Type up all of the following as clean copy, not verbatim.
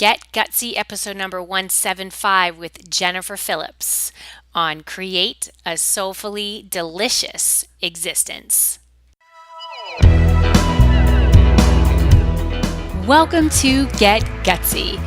Get Gutsy episode number 175 with Jennifer Phillips on Create a Soulfully Delicious Existence. Welcome to Get Gutsy.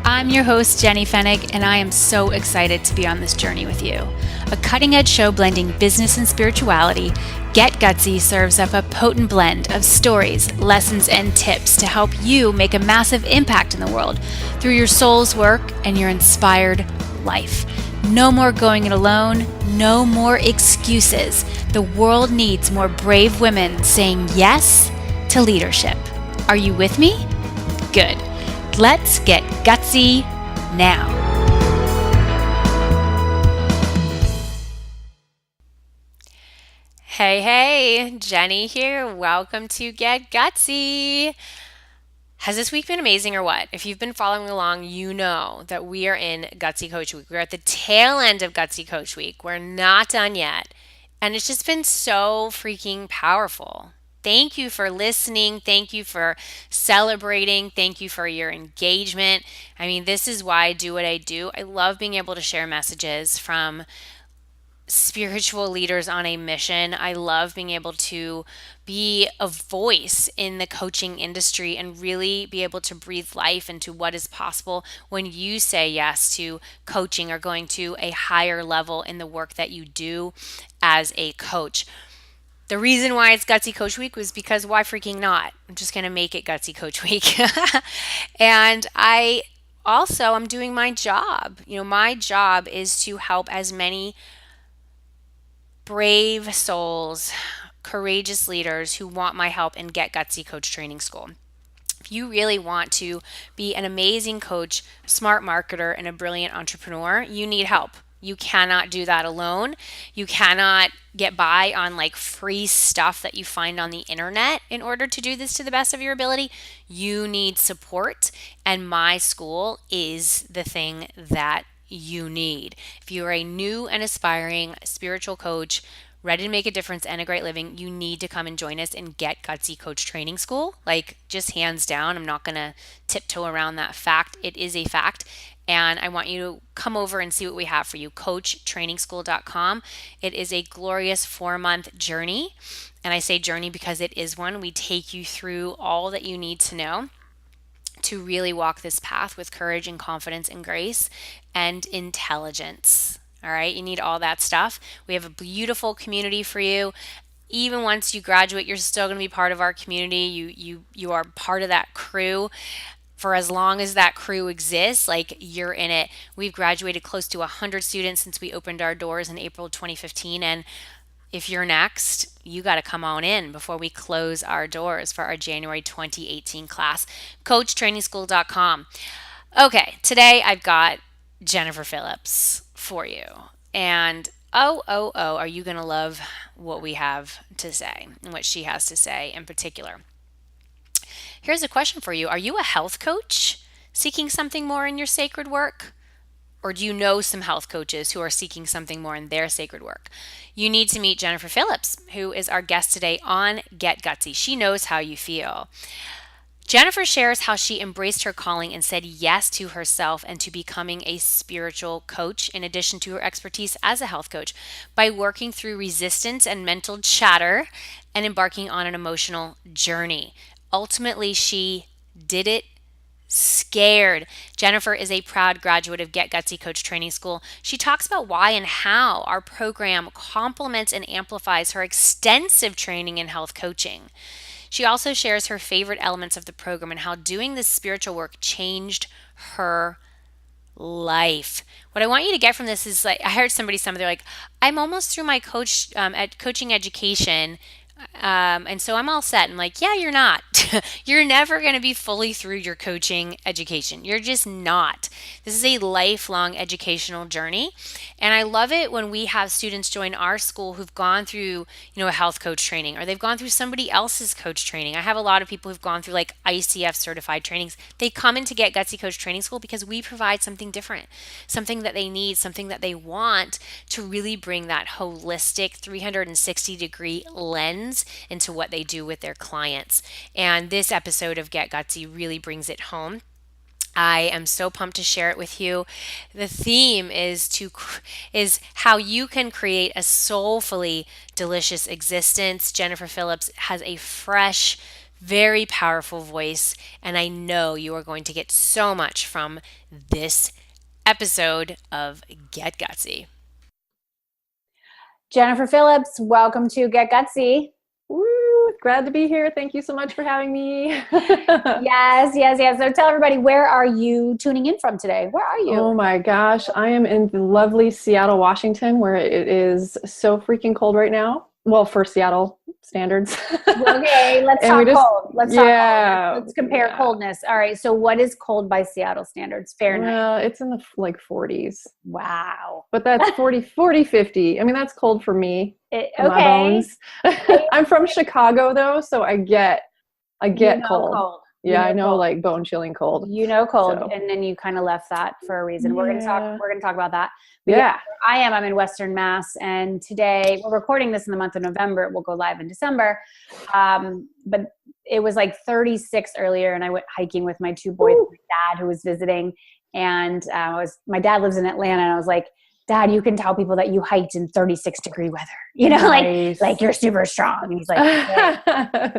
I'm your host, Jenny Fennig, and I am so excited to be on this journey with you. A cutting-edge show blending business and spirituality, Get Gutsy serves up a potent blend of stories, lessons, and tips to help you make a massive impact in the world through your soul's work and your inspired life. No more going it alone, no more excuses. The world needs more brave women saying yes to leadership. Are you with me? Good. Let's get gutsy now. Hey, Jenny here. Welcome to Get Gutsy. Has this week been amazing or what? If you've been following along, you know that we are in Gutsy Coach Week. We're at the tail end of Gutsy Coach Week. We're not done yet. And it's just been so freaking powerful. Thank you for listening. Thank you for celebrating. Thank you for your engagement. I mean, this is why I do what I do. I love being able to share messages from spiritual leaders on a mission. I love being able to be a voice in the coaching industry and really be able to breathe life into what is possible when you say yes to coaching or going to a higher level in the work that you do as a coach. The reason why it's Gutsy Coach Week was because why freaking not? I'm just going to make it Gutsy Coach Week. And I'm doing my job. My job is to help as many brave souls, courageous leaders who want my help in Get Gutsy Coach Training School. If you really want to be an amazing coach, smart marketer, and a brilliant entrepreneur, you need help. You cannot do that alone. You cannot get by on free stuff that you find on the internet in order to do this to the best of your ability. You need support, and my school is the thing that you need. If you are a new and aspiring spiritual coach, ready to make a difference and a great living, you need to come and join us in Get Gutsy Coach Training School. Just hands down, I'm not going to tiptoe around that fact. It is a fact. And I want you to come over and see what we have for you. CoachTrainingschool.com. It is a glorious 4-month journey. And I say journey because it is one. We take you through all that you need to know to really walk this path with courage and confidence and grace and intelligence. All right, you need all that stuff. We have a beautiful community for you. Even once you graduate, you're still going to be part of our community. You are part of that crew. For as long as that crew exists, you're in it. We've graduated close to 100 students since we opened our doors in April 2015. And if you're next, you got to come on in before we close our doors for our January 2018 class. CoachTrainingschool.com. Okay, today I've got Jennifer Phillips for you. And are you going to love what we have to say and what she has to say in particular? Here's a question for you. Are you a health coach seeking something more in your sacred work? Or do you know some health coaches who are seeking something more in their sacred work? You need to meet Jennifer Phillips, who is our guest today on Get Gutsy. She knows how you feel. Jennifer shares how she embraced her calling and said yes to herself and to becoming a spiritual coach, in addition to her expertise as a health coach, by working through resistance and mental chatter and embarking on an emotional journey. Ultimately, she did it scared. Jennifer is a proud graduate of Get Gutsy Coach Training School. She talks about why and how our program complements and amplifies her extensive training in health coaching. She also shares her favorite elements of the program and how doing this spiritual work changed her life. What I want you to get from this is I heard somebody they're like, I'm almost through my coaching education. And so I'm all set. I'm like, yeah, you're not. You're never going to be fully through your coaching education. You're just not. This is a lifelong educational journey. And I love it when we have students join our school who've gone through, a health coach training, or they've gone through somebody else's coach training. I have a lot of people who've gone through ICF certified trainings. They come in to Get Gutsy Coach Training School because we provide something different, something that they need, something that they want to really bring that holistic 360-degree lens into what they do with their clients. And this episode of Get Gutsy really brings it home. I am so pumped to share it with you. The theme is how you can create a soulfully delicious existence. Jennifer Phillips has a fresh, very powerful voice, and I know you are going to get so much from this episode of Get Gutsy. Jennifer Phillips, welcome to Get Gutsy. Woo, glad to be here. Thank you so much for having me. Yes. So tell everybody, where are you tuning in from today? Where are you? Oh my gosh. I am in lovely Seattle, Washington, where it is so freaking cold right now. Well, for Seattle standards. Okay, let's talk cold. Let's compare coldness. All right. So what is cold by Seattle standards? Fahrenheit. Well, it's in the 40s. Wow. But that's 40, 50. I mean, that's cold for me. Okay. My bones. I'm from Chicago though, so I get cold. Yeah, I know, like bone chilling cold. Cold, so. And then you kind of left that for a reason. We're gonna talk about that. But yeah, I'm in Western Mass, and today we're recording this in the month of November. It will go live in December. But it was like 36 earlier, and I went hiking with my two boys, and my dad who was visiting, and my dad lives in Atlanta, and I was like, Dad, you can tell people that you hiked in 36-degree weather, nice. like you're super strong. And he's like,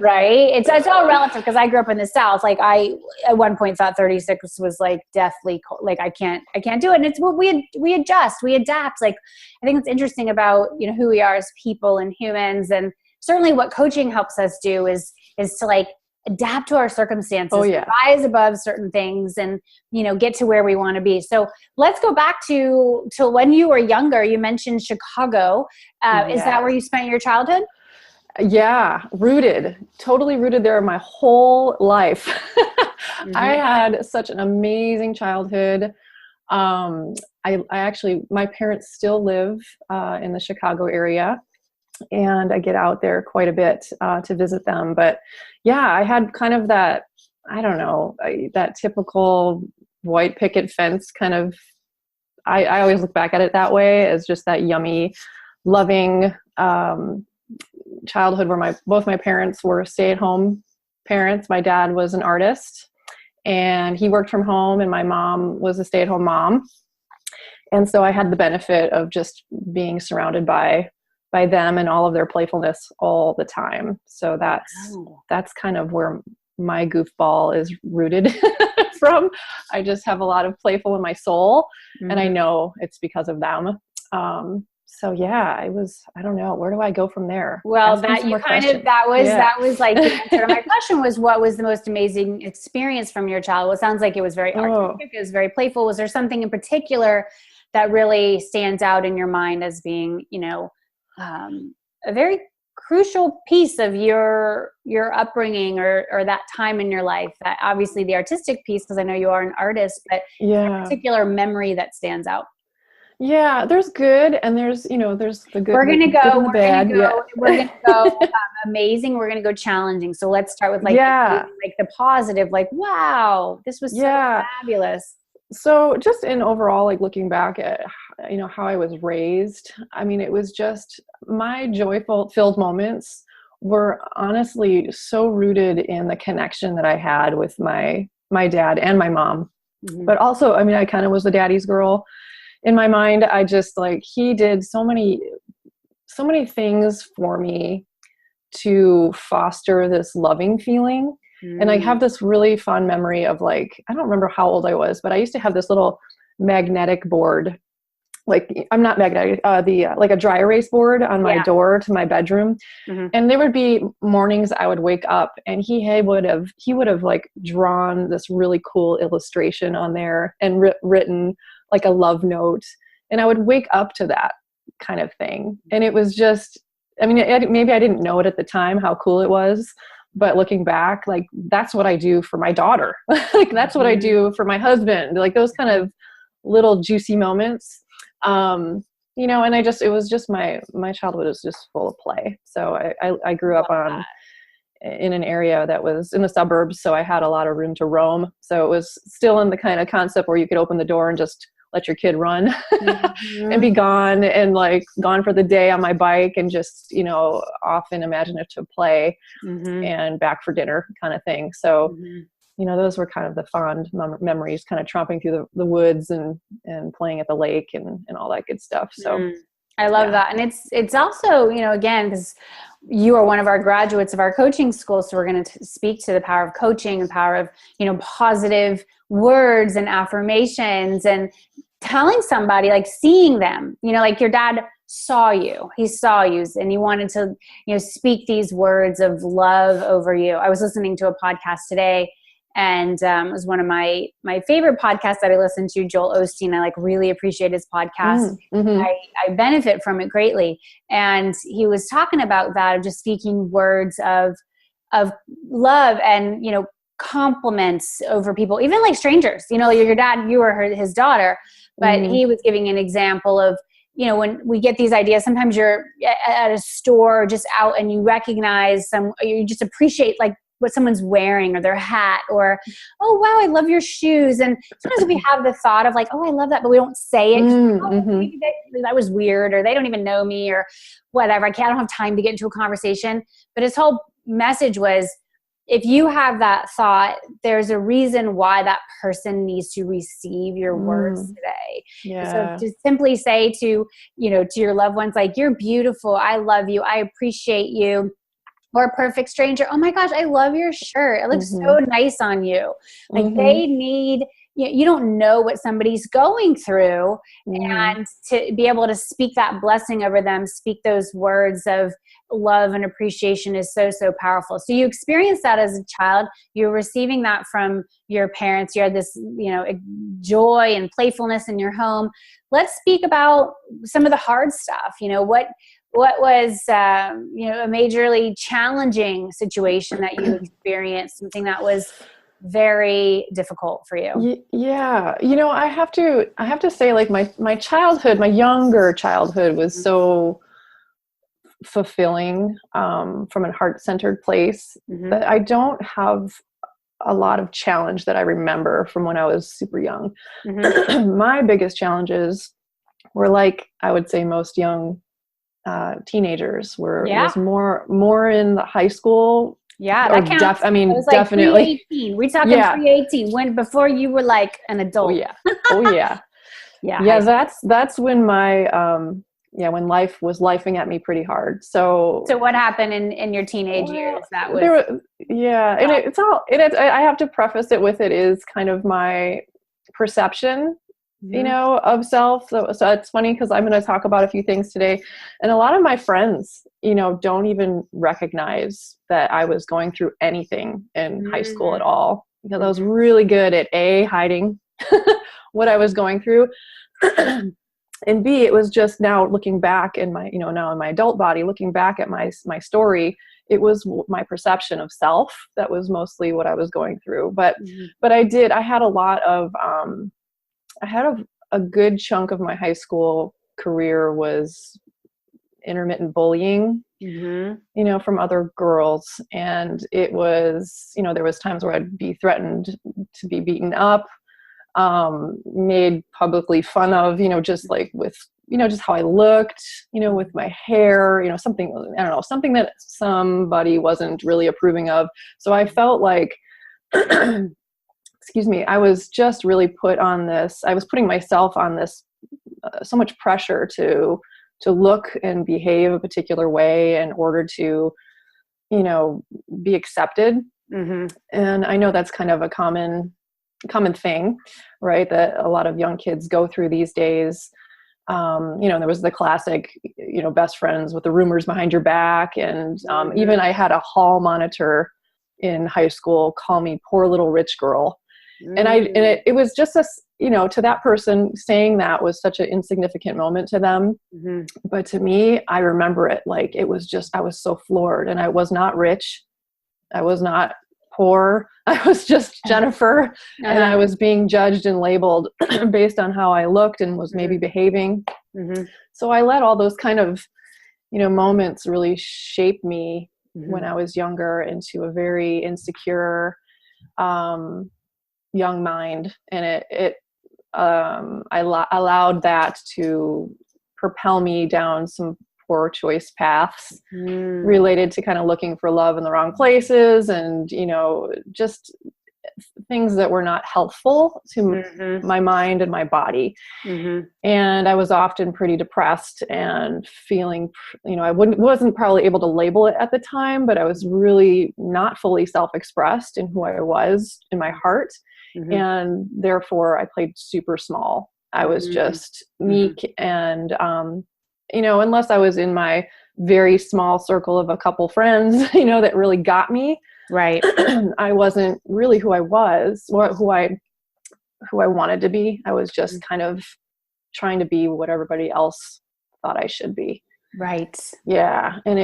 right. It's all relative because I grew up in the South. Like I, at one point thought 36 was like deathly cold. Like I can't do it. And it's what we adjust, we adapt. Like, I think it's interesting about, who we are as people and humans. And certainly what coaching helps us do is to like adapt to our circumstances, rise above certain things, and get to where we want to be. So let's go back to when you were younger. You mentioned Chicago. Is that where you spent your childhood? Yeah, totally rooted there my whole life. I had such an amazing childhood. I actually, my parents still live in the Chicago area, and I get out there quite a bit to visit them. But yeah, I had kind of that, I don't know, that typical white picket fence kind of, I always look back at it that way, as just that yummy, loving childhood where both my parents were stay-at-home parents. My dad was an artist and he worked from home, and my mom was a stay-at-home mom. And so I had the benefit of just being surrounded by them and all of their playfulness all the time. So that's kind of where my goofball is rooted from. I just have a lot of playful in my soul, and I know it's because of them. So yeah, I don't know, where do I go from there? Well, that was like the answer to my question was, what was the most amazing experience from your childhood? Well, it sounds like it was very artistic, it was very playful. Was there something in particular that really stands out in your mind as being, a very crucial piece of your upbringing or that time in your life? That obviously the artistic piece, because I know you are an artist, but a particular memory that stands out. Yeah, there's good and there's the good. We're gonna go amazing. We're gonna go challenging. So let's start with the positive. Like, wow, this was so fabulous. So just in overall, like looking back at how I was raised, I mean, it was just, my joyful filled moments were honestly so rooted in the connection that I had with my dad and my mom. But also, I mean, I kind of was the daddy's girl. In my mind, I just he did so many things for me to foster this loving feeling. And I have this really fond memory of I don't remember how old I was, but I used to have this little magnetic board, I'm not magnetic, like a dry erase board on my door to my bedroom. And there would be mornings I would wake up and he would have drawn this really cool illustration on there and written a love note. And I would wake up to that kind of thing. And it was just, I mean, maybe I didn't know it at the time, how cool it was, but looking back, that's what I do for my daughter. That's what I do for my husband, those kind of little juicy moments. And it was just my childhood was just full of play. So I grew up in an area that was in the suburbs. So I had a lot of room to roam. So it was still in the kind of concept where you could open the door and just let your kid run and be gone, and gone for the day on my bike, and just, off in imaginative play and back for dinner kind of thing. So those were kind of the fond memories, kind of tromping through the woods and playing at the lake and all that good stuff. So I love that. And it's also, again, because you are one of our graduates of our coaching school. So we're going to speak to the power of coaching and power of, positive words and affirmations and telling somebody, like seeing them, like your dad saw you, he saw you and he wanted to, speak these words of love over you. I was listening to a podcast today, and it was one of my favorite podcasts that I listened to, Joel Osteen. I really appreciate his podcast. I benefit from it greatly. And he was talking about that, of just speaking words of love and, compliments over people, even like strangers, your dad, you were his daughter, but he was giving an example of, when we get these ideas, sometimes you're at a store just out and you recognize you just appreciate like what someone's wearing or their hat, or, oh, wow, I love your shoes. And sometimes we have the thought of like, oh, I love that, but we don't say it. Maybe that was weird, or they don't even know me, or whatever. I don't have time to get into a conversation. But his whole message was, if you have that thought, there's a reason why that person needs to receive your words today. So to simply say to your loved ones, like, you're beautiful, I love you, I appreciate you. Or a perfect stranger, oh my gosh, I love your shirt, it looks so nice on you. Like they need, you don't know what somebody's going through, and to be able to speak that blessing over them, speak those words of love and appreciation is so, so powerful. So you experienced that as a child, you're receiving that from your parents, you had this, joy and playfulness in your home. Let's speak about some of the hard stuff. What was, a majorly challenging situation that you experienced, something that was very difficult for you? Yeah. I have to say, like, my childhood, my younger childhood was so fulfilling, from a heart-centered place, that I don't have a lot of challenge that I remember from when I was super young. My biggest challenges were, like, I would say most young teenagers was more in the high school. Yeah, that counts. Definitely. Pre-18. We're talking pre-18, before you were like an adult. Oh yeah. Yeah. That's when my when life was lifing at me pretty hard. So what happened in your teenage years? That was and I have to preface it with, it is kind of my perception of self. So it's funny, because I'm going to talk about a few things today, and a lot of my friends, don't even recognize that I was going through anything in high school at all, because I was really good at hiding what I was going through, and B, it was just now looking back in my, now in my adult body, looking back at my story, it was my perception of self that was mostly what I was going through. But I had a lot of I had a good chunk of my high school career was intermittent bullying, from other girls. And it was, there was times where I'd be threatened to be beaten up, made publicly fun of, just like with, just how I looked, with my hair, something, I don't know, something that somebody wasn't really approving of. So I felt like, excuse me, I was just really I was putting myself on this, so much pressure to look and behave a particular way in order to, be accepted. And I know that's kind of a common thing, right? That a lot of young kids go through these days. There was the classic, best friends with the rumors behind your back. And even I had a hall monitor in high school call me poor little rich girl. And it was just to that person, saying that was such an insignificant moment to them. But to me, I remember it like it was just, I was so floored, and I was not rich. I was not poor. I was just Jennifer, and I was being judged and labeled based on how I looked and was maybe behaving. So I let all those kind of, moments really shape me when I was younger into a very insecure, young mind, and I allowed that to propel me down some poor choice paths related to kind of looking for love in the wrong places, and just things that were not helpful to Mm-hmm. my mind and my body. Mm-hmm. And I was often pretty depressed and feeling, I wasn't probably able to label it at the time, but I was really not fully self-expressed in who I was in my heart. Mm-hmm. And therefore I played super small. I was just meek and, unless I was in my very small circle of a couple friends, that really got me. Right. I wasn't really who I was, or who I wanted to be. I was just kind of trying to be what everybody else thought I should be. Right. Yeah. And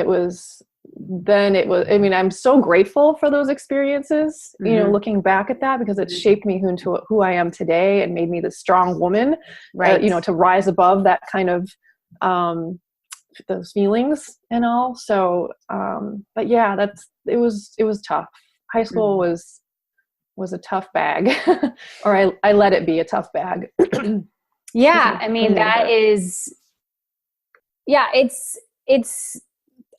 I'm so grateful for those experiences, looking back at that, because it shaped me into who I am today and made me this strong woman, right. To rise above that kind of, those feelings and all. So, but yeah, it was tough. High school was a tough bag, or I let it be a tough bag. Yeah. I mean, that is, yeah, it's,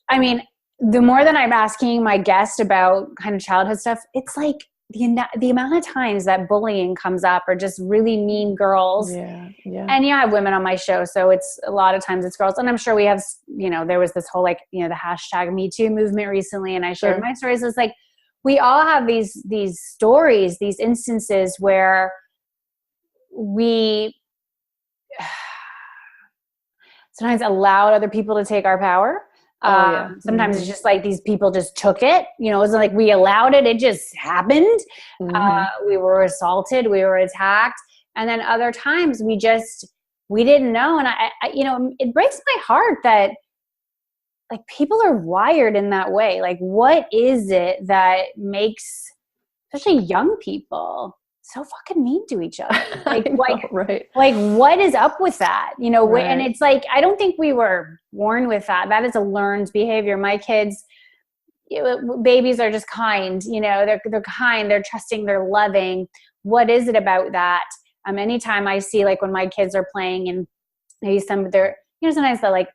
I mean, the more that I'm asking my guest about kind of childhood stuff, it's like the amount of times that bullying comes up, or just really mean girls. Yeah. Yeah. And I have women on my show, so it's a lot of times it's girls. And I'm sure we have, there was this whole, the hashtag Me Too movement recently, and I shared my stories. It's like, we all have these stories, these instances where we sometimes allowed other people to take our power. Sometimes it's just like these people just took it. It wasn't like we allowed it. It just happened. We were assaulted. We were attacked. And then other times we didn't know. And I it breaks my heart that like people are wired in that way. Like, what is it that makes especially young people so fucking mean to each other? Like, right. Like, what is up with that? Right. And it's like, I don't think we were born with that. That is a learned behavior. My kids, babies are just kind, they're kind, they're trusting, they're loving. What is it about that? Anytime I see, like, when my kids are playing and maybe some of their, sometimes they're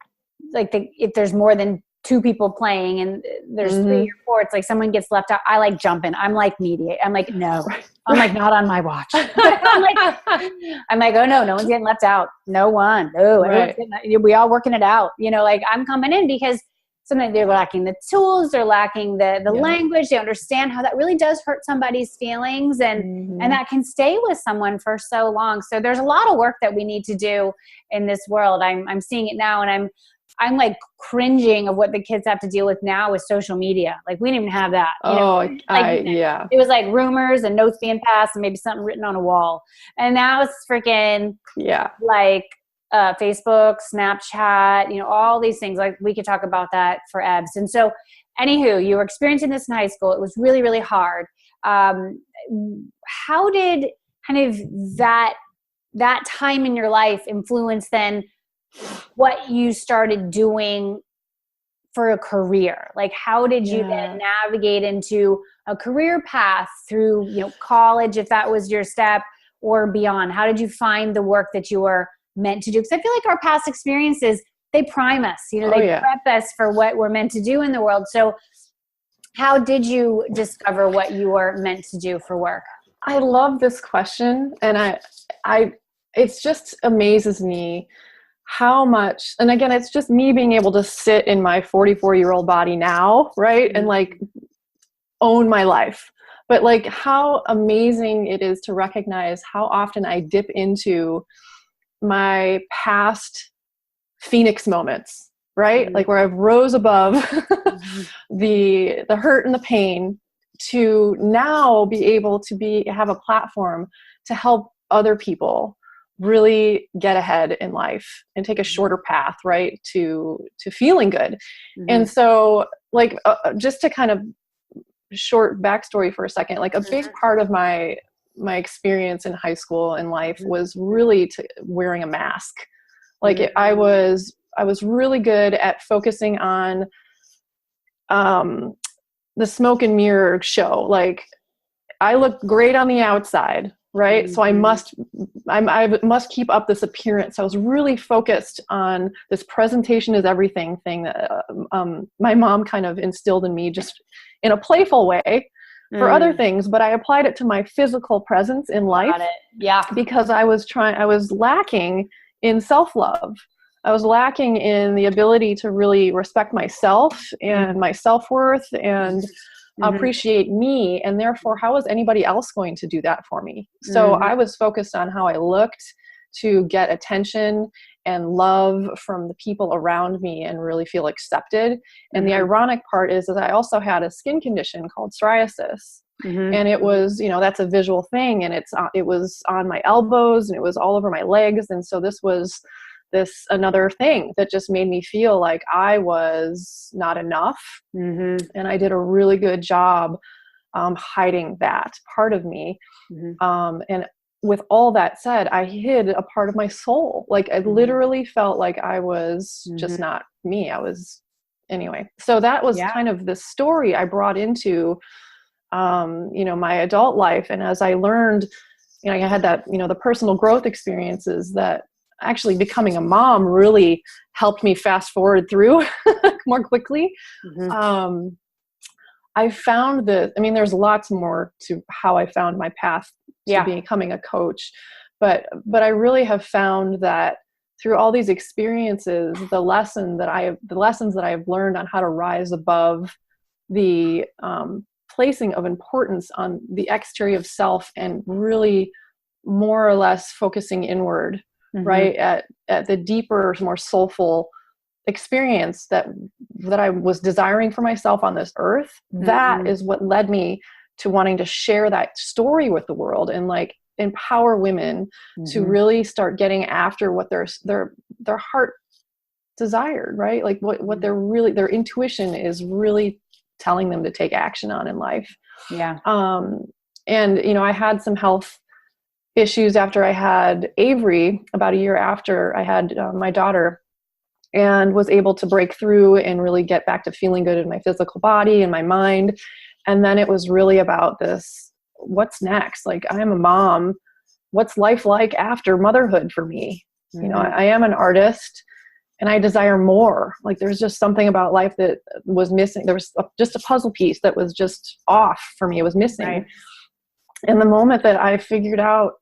if there's more than two people playing and there's 3 or 4, it's like someone gets left out. I like jump in. I'm like mediate. I'm like, no, I'm like, not on my watch. I'm like, oh no one's getting left out. No one. No, we all working it out. I'm coming in because sometimes they're lacking the tools, they're lacking the language. They understand how that really does hurt somebody's feelings, and that can stay with someone for so long. So there's a lot of work that we need to do in this world. I'm seeing it now, and I'm like cringing of what the kids have to deal with now with social media. Like, we didn't even have that. It was like rumors and notes being passed and maybe something written on a wall. And now it's freaking Facebook, Snapchat, all these things. Like, we could talk about that for ebbs. And so, anywho, you were experiencing this in high school. It was really, really hard. How did kind of that time in your life influence then what you started doing for a career? Like, how did you then navigate into a career path through, college, if that was your step, or beyond? How did you find the work that you were meant to do? Because I feel like our past experiences, they prime us, they prep us for what we're meant to do in the world. So how did you discover what you were meant to do for work? I love this question. And it just amazes me how much, and again, it's just me being able to sit in my 44-year-old body now, right? And like own my life. But like, how amazing it is to recognize how often I dip into my past Phoenix moments, right? Like, where I've rose above the hurt and the pain, to now be able to have a platform to help other people really get ahead in life and take a shorter path, right, to feeling good. And so, like, just to kind of short backstory for a second, like, a big part of my experience in high school and life was really wearing a mask. Like, I was really good at focusing on the smoke and mirror show. Like, I look great on the outside, right? So I must keep up this appearance. I was really focused on this presentation is everything thing that my mom kind of instilled in me, just in a playful way. for other things, but I applied it to my physical presence in life. Got it. Yeah. Because I was lacking in self-love. I was lacking in the ability to really respect myself and my self-worth and appreciate me. And therefore, how was anybody else going to do that for me? So I was focused on how I looked to get attention and love from the people around me and really feel accepted. And the ironic part is that I also had a skin condition called psoriasis. And it was, that's a visual thing. And it was on my elbows and it was all over my legs. And so this was another thing that just made me feel like I was not enough. And I did a really good job hiding that part of me. And with all that said, I hid a part of my soul. Like I literally felt like I was just not me. Anyway. So that was kind of the story I brought into, my adult life. And as I learned, I had that, the personal growth experiences that actually becoming a mom really helped me fast forward through more quickly. I found that, there's lots more to how I found my path to becoming a coach, but I really have found that through all these experiences, the lessons that I have learned on how to rise above the placing of importance on the exterior of self and really more or less focusing inward, right, at the deeper, more soulful experience that I was desiring for myself on this earth. That is what led me to wanting to share that story with the world and like empower women to really start getting after what their heart desired, right? Like what their intuition is really telling them to take action on in life. Yeah. And I had some health issues after I had Avery, about a year after I had my daughter, and was able to break through and really get back to feeling good in my physical body and my mind. And then it was really about this, what's next? Like, I am a mom. What's life like after motherhood for me? I am an artist and I desire more. Like, there's just something about life that was missing. There was just a puzzle piece that was just off for me. It was missing. Right. And the moment that I figured out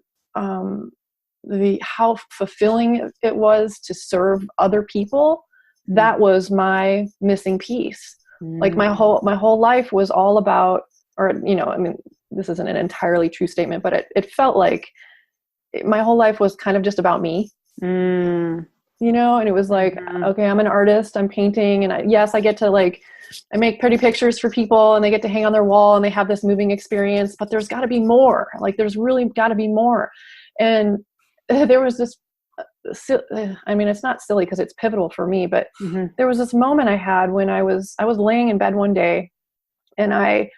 how fulfilling it was to serve other people, that was my missing piece. Like my whole life was all about, or, this isn't an entirely true statement, but it felt like my whole life was kind of just about me, and it was like, okay, I'm an artist, I'm painting. And I get to I make pretty pictures for people and they get to hang on their wall and they have this moving experience, but there's gotta be more. Like, there's really gotta be more. And there was this, it's not silly because it's pivotal for me, but there was this moment I had when I was laying in bed one day and I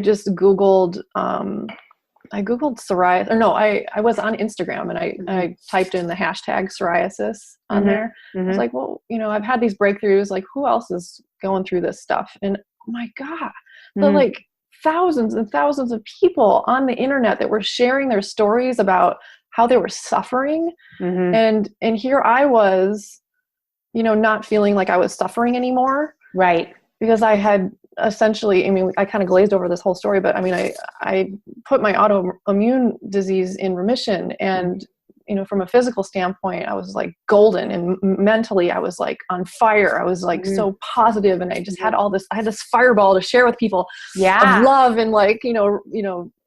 just Googled, psoriasis, or no, I was on Instagram and I typed in the hashtag psoriasis on there. I was like, well, I've had these breakthroughs, like who else is going through this stuff? And oh my God, the thousands and thousands of people on the internet that were sharing their stories about how they were suffering. And here I was, not feeling like I was suffering anymore. Right. Because I had essentially, I kind of glazed over this whole story, but I put my autoimmune disease in remission. And, from a physical standpoint, I was like golden, and mentally I was like on fire. I was like so positive, and I just had I had this fireball to share with people of love and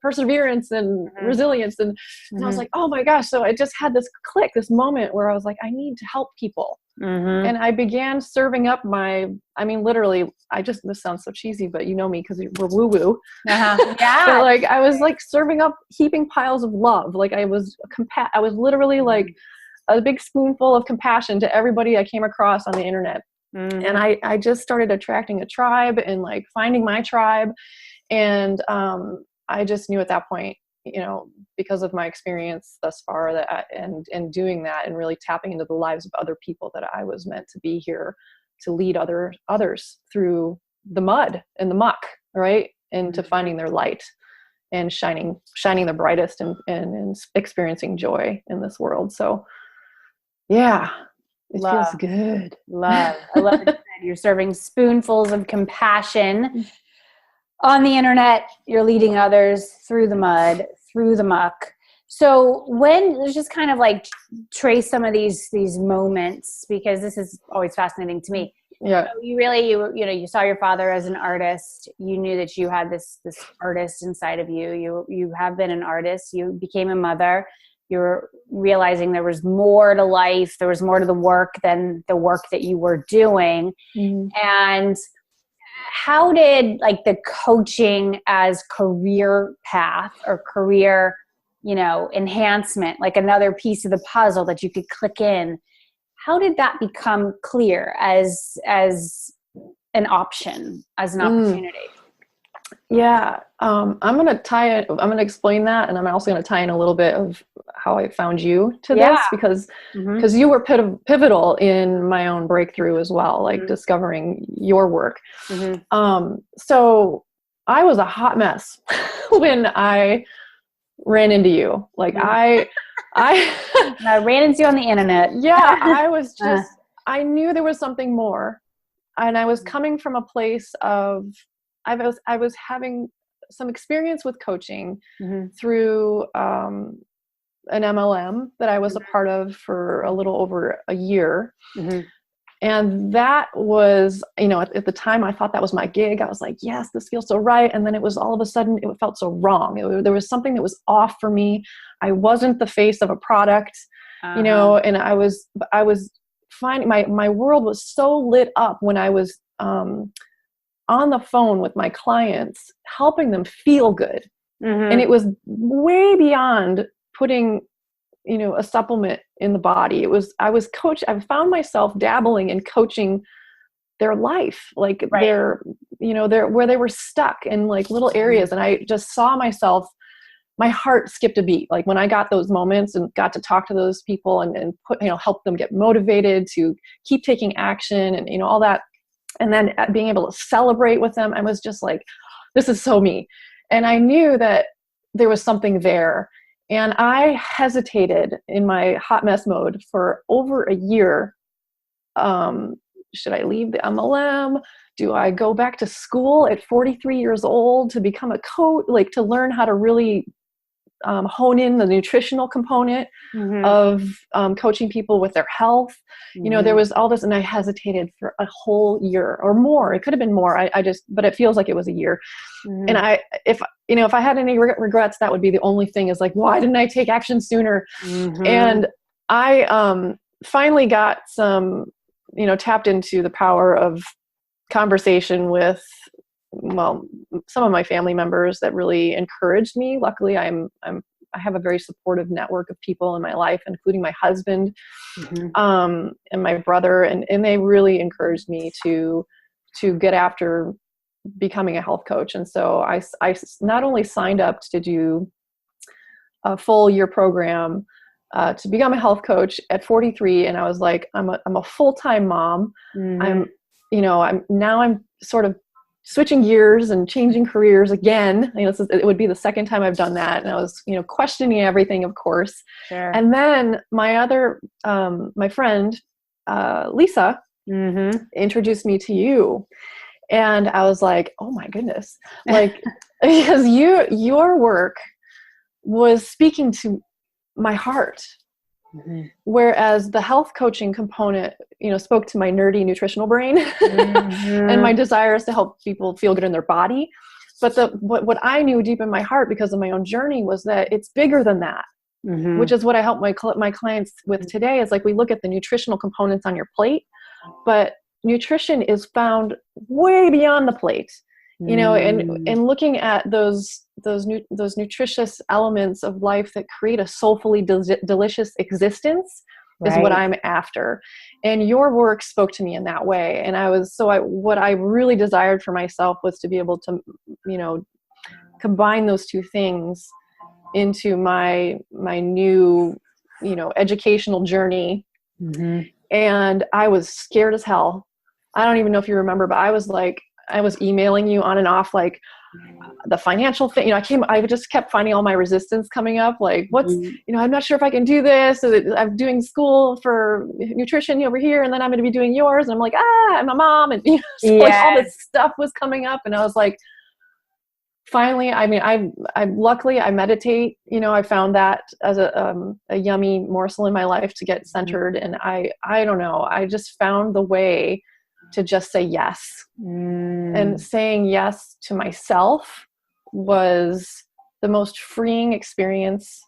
perseverance and resilience. And I was like, oh my gosh. So I just had this click, this moment where I was like, I need to help people. And I began serving up literally, this sounds so cheesy, but me, because we're woo-woo. Yeah. But I was serving up heaping piles of love. Like I was literally like a big spoonful of compassion to everybody I came across on the internet. And I just started attracting a tribe and finding my tribe. And I just knew at that point, because of my experience thus far, that and doing that and really tapping into the lives of other people, that I was meant to be here to lead others through the mud and the muck, right? Into finding their light and shining the brightest and experiencing joy in this world. So yeah, it feels good. Love. I love that you're serving spoonfuls of compassion. on the internet, you're leading others through the mud, through the muck. So let's just kind of like trace some of these moments, because this is always fascinating to me. Yeah. So you saw your father as an artist. You knew that you had this artist inside of you. You have been an artist. You became a mother. You're realizing there was more to life. There was more to the work than the work that you were doing. Mm-hmm. And how did like the coaching as career path or career, enhancement, like another piece of the puzzle that you could click in, how did that become clear as an option, as an opportunity? Yeah. I'm going to explain that. And I'm also going to tie in a little bit of how I found you to this, because you were pivotal in my own breakthrough as well, like discovering your work. So I was a hot mess when I ran into you. Like I ran into you on the internet. Yeah. I was just, I knew there was something more. And I was coming from a place of, I was having some experience with coaching through an MLM that I was a part of for a little over a year. And that was, at the time I thought that was my gig. I was like, yes, this feels so right. And then it was all of a sudden, it felt so wrong. There was something that was off for me. I wasn't the face of a product, and I was finding my world was so lit up when I was, on the phone with my clients, helping them feel good. And it was way beyond putting, a supplement in the body. I found myself dabbling in coaching their life, like where they were stuck in like little areas. And I just saw myself, my heart skipped a beat. Like when I got those moments and got to talk to those people and help them get motivated to keep taking action and, all that. And then being able to celebrate with them, I was just like, this is so me. And I knew that there was something there. And I hesitated in my hot mess mode for over a year. Should I leave the MLM? Do I go back to school at 43 years old to become a coach, like to learn how to really hone in the nutritional component of coaching people with their health? There was all this, and I hesitated for a whole year or more. It could have been more. But it feels like it was a year. And if I had any regrets, that would be the only thing, is like, why didn't I take action sooner? And I finally got some, tapped into the power of conversation with, some of my family members that really encouraged me. Luckily, I have a very supportive network of people in my life, including my husband, and my brother. And they really encouraged me to get after becoming a health coach. And so I not only signed up to do a full year program, to become a health coach at 43. And I was like, I'm a full-time mom. I'm sort of switching gears and changing careers again. It would be the second time I've done that. And I was, questioning everything, of course. Sure. And then my friend, Lisa, introduced me to you. And I was like, oh my goodness. Like, because your work was speaking to my heart. Whereas the health coaching component, spoke to my nerdy nutritional brain and my desires to help people feel good in their body. But what I knew deep in my heart, because of my own journey, was that it's bigger than that, which is what I help my clients with today. Is like, we look at the nutritional components on your plate, but nutrition is found way beyond the plate. And looking at those nutritious elements of life that create a soulfully delicious existence is what I'm after. And your work spoke to me in that way. And what I really desired for myself was to be able to, combine those two things into my new, educational journey. And I was scared as hell. I don't even know if you remember, but I was emailing you on and off, like the financial thing, I just kept finding all my resistance coming up. Like, I'm not sure if I can do this. I'm doing school for nutrition over here, and then I'm going to be doing yours. And I'm like, I'm a mom. And like all this stuff was coming up. And I was like, finally, I mean, I luckily I meditate, I found that as a yummy morsel in my life to get centered. And I don't know, I just found the way to just say yes. And saying yes to myself was the most freeing experience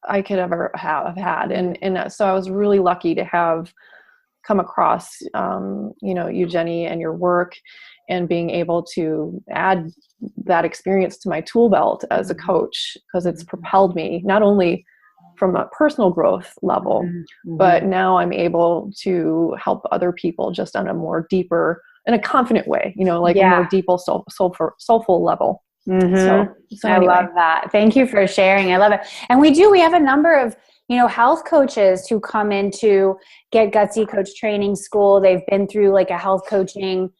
I could ever have had. And so I was really lucky to have come across, you, Jenny, and your work, and being able to add that experience to my tool belt as a coach, because it's propelled me not only from a personal growth level, but now I'm able to help other people just on a more deeper, in a confident way, like a more deeper soulful level. So I anyway. love that. Thank you for sharing. I love it. And we have a number of, health coaches who come into Get Gutsy Coach Training School. They've been through like a health coaching,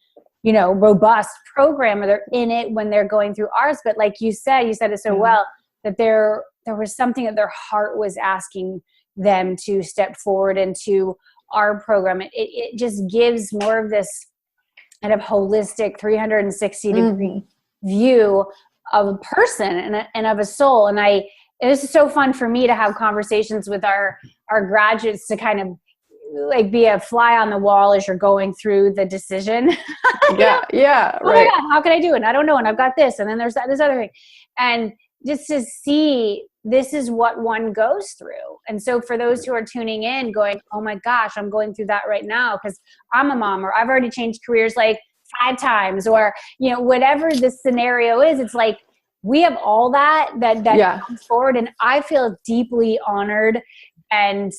robust program, or they're in it when they're going through ours. But like you said it so well, that there was something that their heart was asking them to step forward into our program. It just gives more of this kind of holistic 360 degree view of a person and of a soul. And it was so fun for me to have conversations with our graduates to kind of like be a fly on the wall as you're going through the decision. Yeah. Oh my God, how can I do it? And I don't know. And I've got this. And then there's this other thing. And just to see this is what one goes through. And so for those who are tuning in going, oh my gosh, I'm going through that right now because I'm a mom, or I've already changed careers like 5 times, or, whatever the scenario is, it's like, we have all that comes forward. And I feel deeply honored and,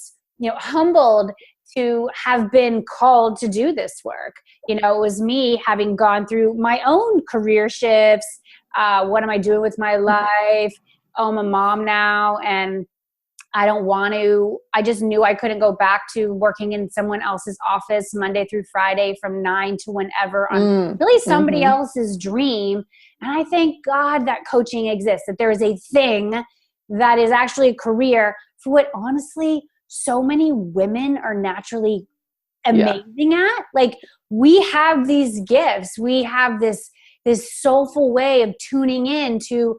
humbled to have been called to do this work. It was me having gone through my own career shifts. What am I doing with my life? Oh, I'm a mom now, and I don't want to. I just knew I couldn't go back to working in someone else's office Monday through Friday from 9 to whenever on really somebody else's dream. And I thank God that coaching exists, that there is a thing that is actually a career for what honestly so many women are naturally amazing at. Like, we have these gifts. We have this soulful way of tuning in to,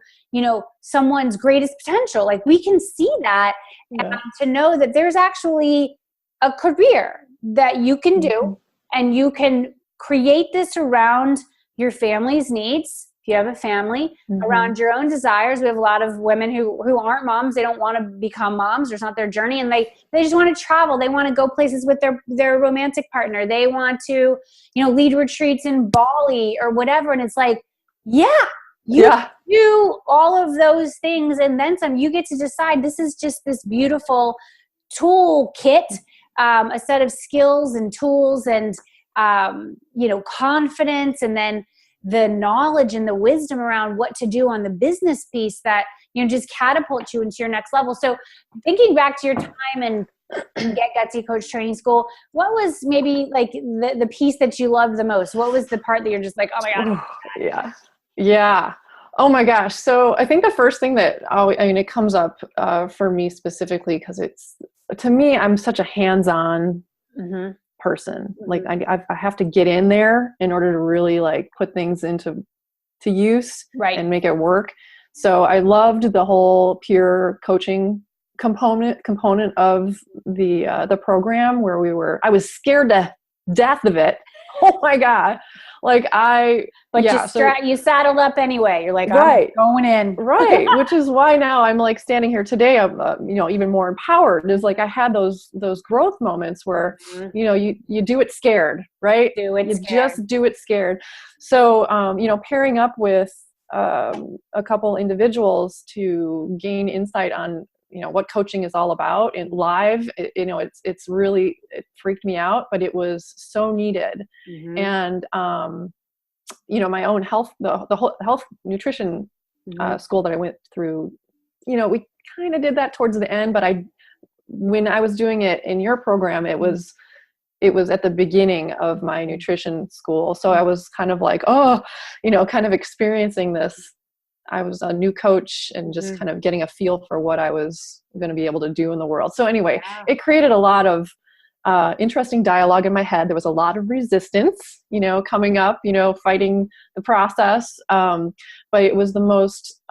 someone's greatest potential. Like, we can see that, and to know that there's actually a career that you can do, and you can create this around your family's needs. If you have a family, around your own desires. We have a lot of women who aren't moms. They don't want to become moms, or it's not their journey. And they just want to travel. They want to go places with their romantic partner. They want to, lead retreats in Bali or whatever. And it's like, do all of those things and then some. You get to decide. This is just this beautiful toolkit, a set of skills and tools and, confidence, and then the knowledge and the wisdom around what to do on the business piece that, just catapult you into your next level. So thinking back to your time in Get Gutsy Coach Training School, what was maybe like the piece that you loved the most? What was the part that you're just like, oh my God. Yeah. Oh my gosh. So I think the first thing that it comes up for me specifically, because to me, I'm such a hands-on person. Like I have to get in there in order to really like put things into use and make it work. So I loved the whole peer coaching component of the program, where I was scared to death of it. Oh my God. You saddled up anyway. You're like, I'm going in. Right. Which is why now I'm like standing here today. I'm, even more empowered. Is like, I had those growth moments where, you do it scared, right? Just do it scared. So, pairing up with a couple individuals to gain insight on, what coaching is all about in live, it freaked me out, but it was so needed. And, my own health, the whole health nutrition school that I went through, we kind of did that towards the end, but when I was doing it in your program, it was at the beginning of my nutrition school. So I was kind of like, kind of experiencing this. I was a new coach and just kind of getting a feel for what I was going to be able to do in the world. So anyway, it created a lot of interesting dialogue in my head. There was a lot of resistance, coming up, fighting the process. But it was the most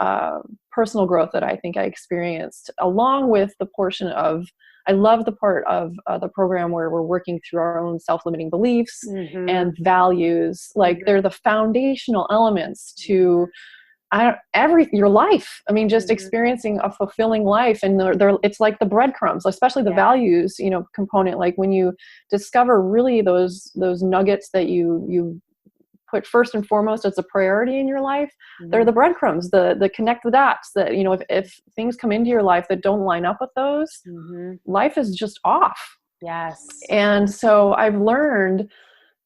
personal growth that I think I experienced, along with the portion of, I love the part of the program where we're working through our own self-limiting beliefs and values. Like they're the foundational elements to your life. I mean, just experiencing a fulfilling life, and it's like the breadcrumbs, especially the values, component. Like when you discover really those nuggets that you put first and foremost as a priority in your life, they're the breadcrumbs, the connect the dots that, if things come into your life that don't line up with those, life is just off. Yes. And so I've learned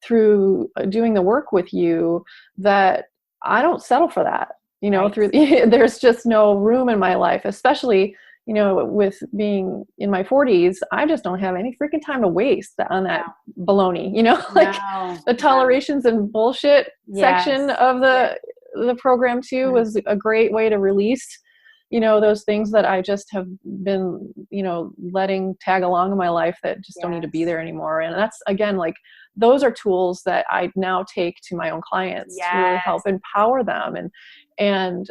through doing the work with you that I don't settle for that. There's just no room in my life, especially, with being in my 40s, I just don't have any freaking time to waste on that baloney, the tolerations and bullshit section of the program too was a great way to release, those things that I just have been, letting tag along in my life that just don't need to be there anymore. And that's, again, like, those are tools that I now take to my own clients to really help empower them and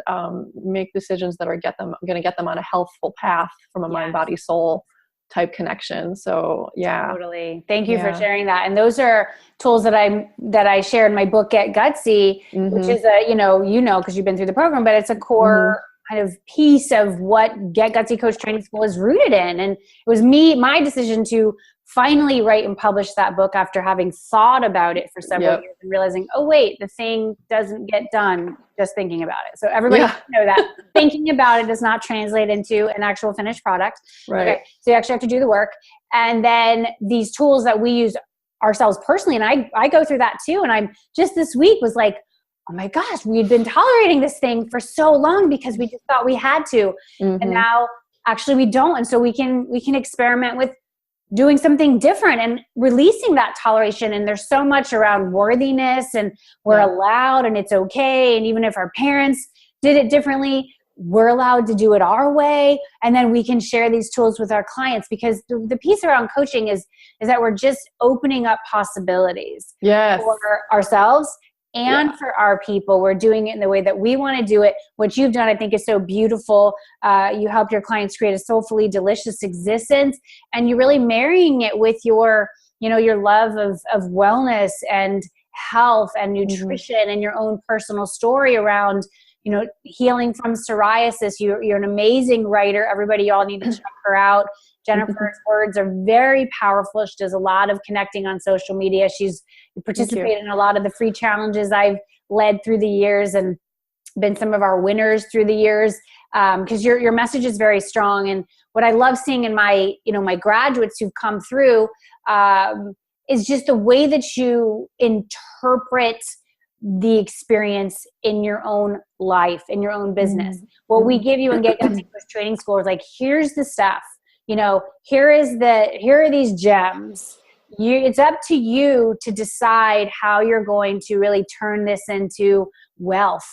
make decisions that are going to get them on a healthful path from a mind, body, soul type connection. So totally. Thank you for sharing that. And those are tools that I share in my book, Get Gutsy, which is because you've been through the program, but it's a core kind of piece of what Get Gutsy Coach Training School is rooted in. And it was my decision to finally write and publish that book after having thought about it for several years and realizing, oh wait, the thing doesn't get done just thinking about it. So everybody should know that thinking about it does not translate into an actual finished product. Right. Okay, so you actually have to do the work. And then these tools that we use ourselves personally, and I go through that too. And I'm just this week was like, oh my gosh, we had been tolerating this thing for so long because we just thought we had to. And now actually we don't. And so we can experiment with doing something different and releasing that toleration. And there's so much around worthiness, and we're allowed, and it's okay. And even if our parents did it differently, we're allowed to do it our way. And then we can share these tools with our clients, because the piece around coaching is that we're just opening up possibilities for ourselves and for our people. We're doing it in the way that we want to do it. What you've done, I think, is so beautiful. You help your clients create a soulfully delicious existence, and you're really marrying it with your love of wellness and health and nutrition and your own personal story around, healing from psoriasis. You're an amazing writer. Everybody, y'all need to check her out. Jennifer's words are very powerful. She does a lot of connecting on social media. She's participated in a lot of the free challenges I've led through the years and been some of our winners through the years, because your message is very strong. And what I love seeing in my graduates who've come through is just the way that you interpret the experience in your own life, in your own business. What we give you in Get Gutsy Coach Training School is like, here's the stuff. Here are these gems. It's up to you to decide how you're going to really turn this into wealth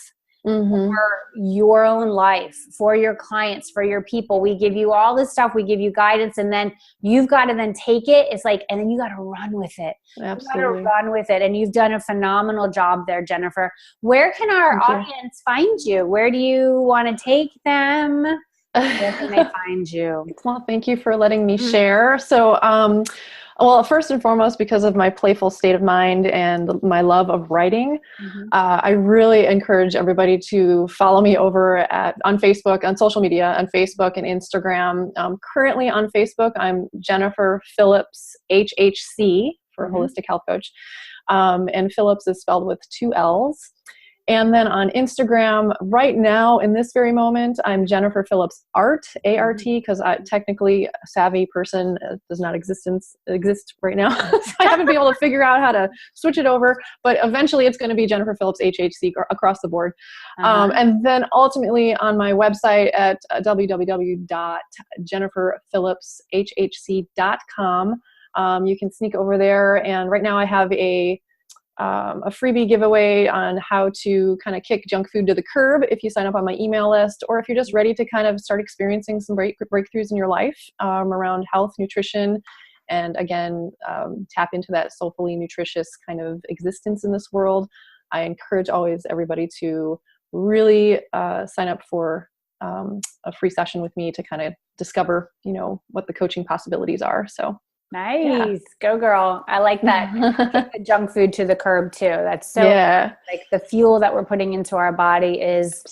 for your own life, for your clients, for your people. We give you all this stuff. We give you guidance, and then you've got to then take it. It's like, and then you got to run with it. Absolutely. You got to run with it. And you've done a phenomenal job there, Jennifer. Where can our audience find you? Where do you want to take them? Where can they find you? Well, thank you for letting me share. So, well, first and foremost, because of my playful state of mind and my love of writing, I really encourage everybody to follow me over on Facebook, on social media, on Facebook and Instagram. Currently on Facebook, I'm Jennifer Phillips, HHC, for Holistic Health Coach. And Phillips is spelled with 2 L's. And then on Instagram, right now, in this very moment, I'm Jennifer Phillips Art, A-R-T, because technically a savvy person does not exist right now. So I haven't been able to figure out how to switch it over. But eventually it's going to be Jennifer Phillips, HHC, across the board. And then ultimately on my website at www.jenniferphillipshhc.com, you can sneak over there. And right now I have a freebie giveaway on how to kind of kick junk food to the curb if you sign up on my email list, or if you're just ready to kind of start experiencing some breakthroughs in your life around health, nutrition, and again, tap into that soulfully nutritious kind of existence in this world. I encourage always everybody to really sign up for a free session with me to kind of discover, what the coaching possibilities are. So nice. Yeah. Go girl. I like that. Kick the junk food to the curb too. That's so like the fuel that we're putting into our body is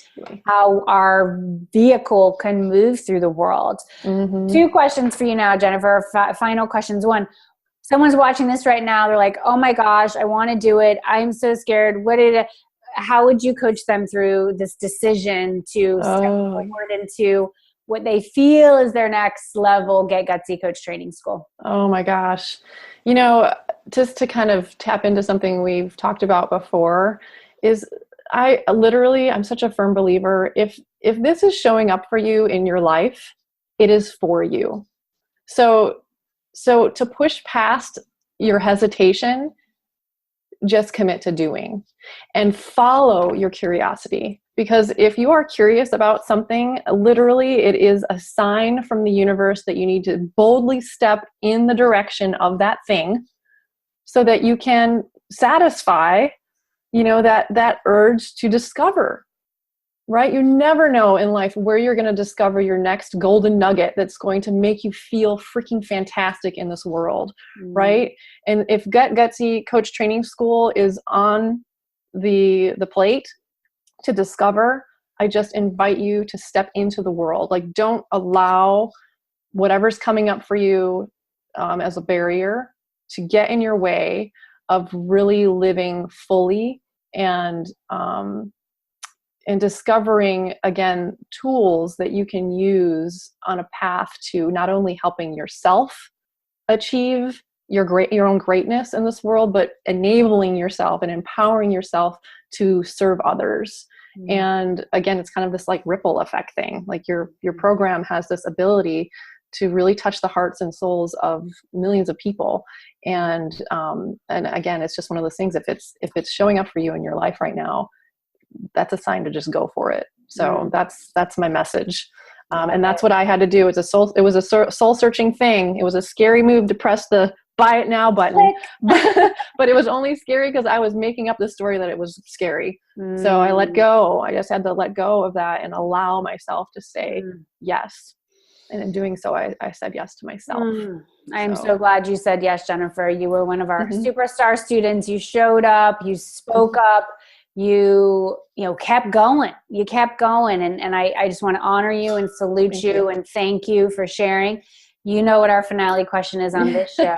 how our vehicle can move through the world. Mm-hmm. 2 questions for you now, Jennifer. Final questions. 1, someone's watching this right now. They're like, oh my gosh, I want to do it. I'm so scared. How would you coach them through this decision to step forward into what they feel is their next level Get Gutsy Coach Training School? Oh my gosh. Just to kind of tap into something we've talked about before is I'm such a firm believer. If this is showing up for you in your life, it is for you. So to push past your hesitation, just commit to doing and follow your curiosity. Because if you are curious about something, literally it is a sign from the universe that you need to boldly step in the direction of that thing so that you can satisfy, that urge to discover, right? You never know in life where you're going to discover your next golden nugget that's going to make you feel freaking fantastic in this world, right? And if Get Gutsy Coach Training School is on the plate to discover, I just invite you to step into the world. Like, don't allow whatever's coming up for you as a barrier to get in your way of really living fully and discovering, again, tools that you can use on a path to not only helping yourself achieve your own greatness in this world, but enabling yourself and empowering yourself to serve others. And again, it's kind of this like ripple effect thing. Like your program has this ability to really touch the hearts and souls of millions of people. And again, it's just one of those things. If it's showing up for you in your life right now, that's a sign to just go for it. So that's my message. And that's what I had to do. It was a soul searching thing. It was a scary move to press the buy it now button, but it was only scary because I was making up the story that it was scary. So I let go. I just had to let go of that and allow myself to say yes. And in doing so, I said yes to myself. I'm so glad you said yes, Jennifer. You were one of our superstar students. You showed up, you spoke up, you kept going. You kept going. And I just want to honor you and salute you and thank you for sharing. You know what our finale question is on this show.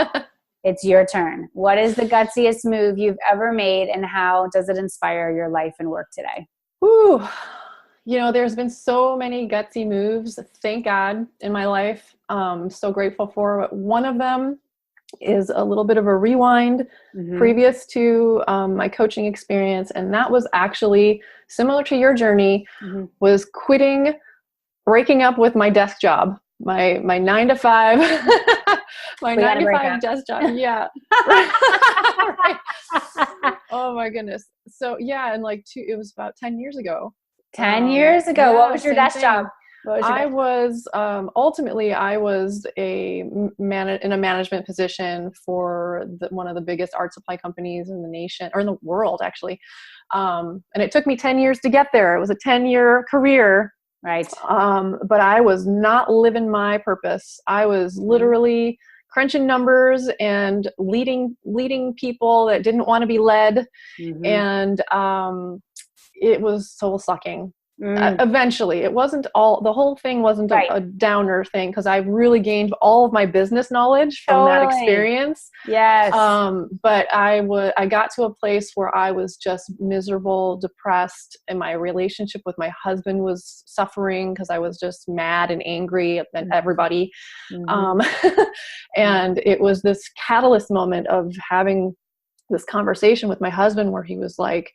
It's your turn. What is the gutsiest move you've ever made, and how does it inspire your life and work today? Whew. There's been so many gutsy moves, thank God, in my life. I'm so grateful for. One of them is a little bit of a rewind previous to my coaching experience. And that was actually similar to your journey, was breaking up with my desk job. My 9 to 5, my 9 to 5 desk job. Yeah. Right. Oh my goodness. So and it was about 10 years ago. 10 years ago. What was your desk job? I was ultimately I was in a management position for one of the biggest art supply companies in the nation, or in the world actually. And it took me 10 years to get there. It was a 10-year career. Right. But I was not living my purpose. I was literally crunching numbers and leading people that didn't want to be led. And it was soul sucking. Eventually, it wasn't the whole thing wasn't a downer thing, because I really gained all of my business knowledge from that experience. Yes. But I got to a place where I was just miserable, depressed, and my relationship with my husband was suffering because I was just mad and angry at everybody. And it was this catalyst moment of having this conversation with my husband where he was like,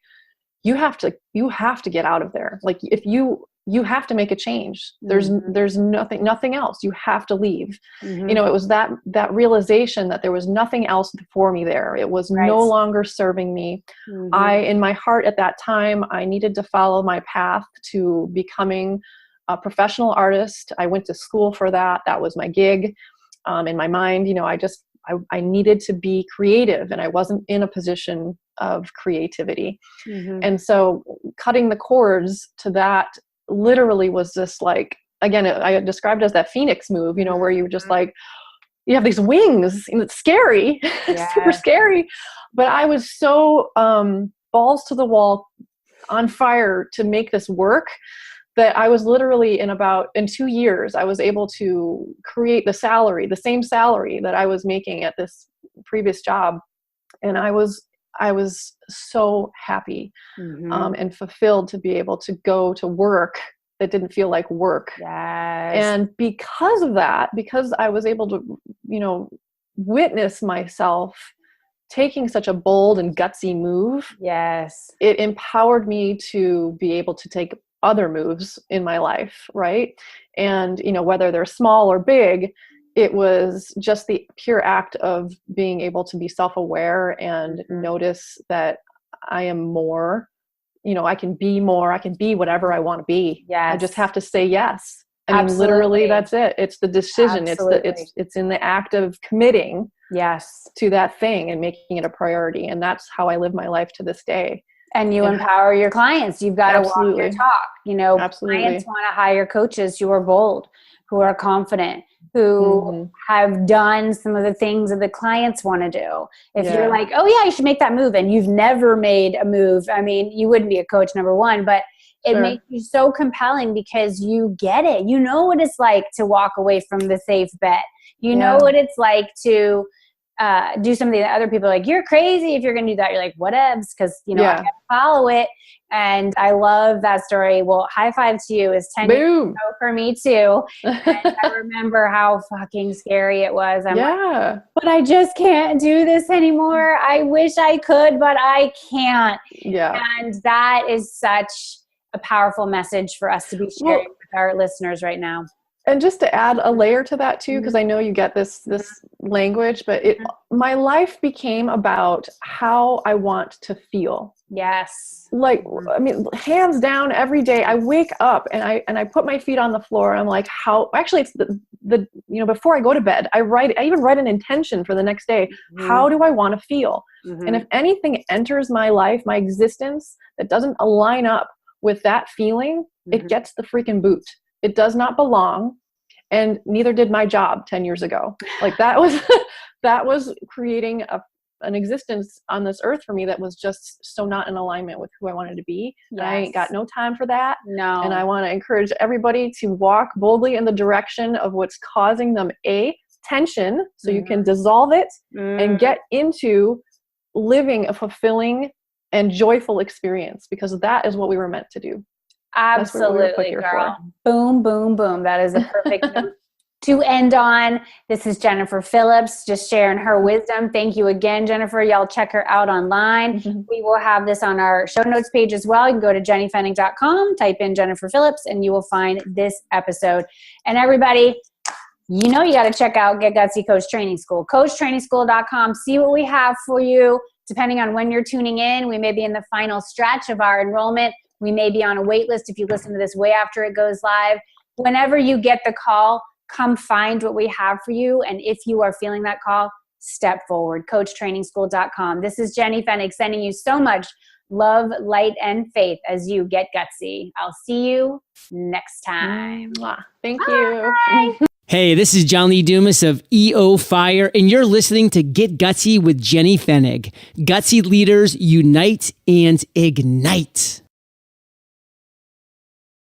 you have to get out of there. Like, if you have to make a change. There's nothing else. You have to leave. It was that realization that there was nothing else for me there. It was no longer serving me. In my heart at that time, I needed to follow my path to becoming a professional artist. I went to school for that. That was my gig. In my mind, I just I needed to be creative, and I wasn't in a position of creativity. And so cutting the cords to that literally was just like, again, I described it as that Phoenix move, you know, where you were just like, you have these wings and it's scary, super scary. But I was so balls to the wall, on fire to make this work, that I was literally in 2 years, I was able to create the same salary that I was making at this previous job. And I was so happy and fulfilled to be able to go to work that didn't feel like work. And because of that, because I was able to, you know, witness myself taking such a bold and gutsy move, it empowered me to be able to take other moves in my life, right? And, you know, whether they're small or big, it was just the pure act of being able to be self-aware and notice that I am more, you know, I can be more, I can be whatever I want to be. I just have to say yes. I mean, literally, that's it. It's the decision. It's in the act of committing to that thing and making it a priority. And that's how I live my life to this day. And you empower your clients. You've got to walk your talk. You know, clients want to hire coaches who are bold, who are confident, who have done some of the things that the clients want to do. If you're like, oh yeah, you should make that move, and you've never made a move, I mean, you wouldn't be a coach, number one, but it makes you so compelling because you get it. You know what it's like to walk away from the safe bet. You know what it's like to do something that other people are like, you're crazy if you're going to do that. You're like, whatevs, because, you know, I got to follow it. And I love that story. Well, high five to you. Is 10 years ago for me too. And I remember how fucking scary it was. I'm like, but I just can't do this anymore. I wish I could, but I can't. And that is such a powerful message for us to be sharing with our listeners right now. And just to add a layer to that too, because I know you get this language, but my life became about how I want to feel. Like, I mean, hands down, every day I wake up and I put my feet on the floor and I'm like, it's the you know, before I go to bed, I even write an intention for the next day. How do I want to feel? And if anything enters my life, my existence, that doesn't align up with that feeling, it gets the freaking boot. It does not belong, and neither did my job 10 years ago. Like that was creating an existence on this earth for me that was just so not in alignment with who I wanted to be. I ain't got no time for that. And I want to encourage everybody to walk boldly in the direction of what's causing them tension, so you can dissolve it and get into living a fulfilling and joyful experience, because that is what we were meant to do. Absolutely, girl. Boom, boom, boom. That is a perfect note to end on. This is Jennifer Phillips, just sharing her wisdom. Thank you again, Jennifer. Y'all check her out online. We will have this on our show notes page as well. You can go to jennyfennig.com, type in Jennifer Phillips, and you will find this episode. And everybody, you know you got to check out Get Gutsy Coach Training School, coachtrainingschool.com. See what we have for you. Depending on when you're tuning in, we may be in the final stretch of our enrollment. We may be on a wait list if you listen to this way after it goes live. Whenever you get the call, come find what we have for you. And if you are feeling that call, step forward. coachtrainingschool.com. This is Jenny Fennig sending you so much love, light, and faith as you get gutsy. I'll see you next time. Thank you. Bye. Hey, this is John Lee Dumas of EO Fire, and you're listening to Get Gutsy with Jenny Fennig. Gutsy leaders unite and ignite.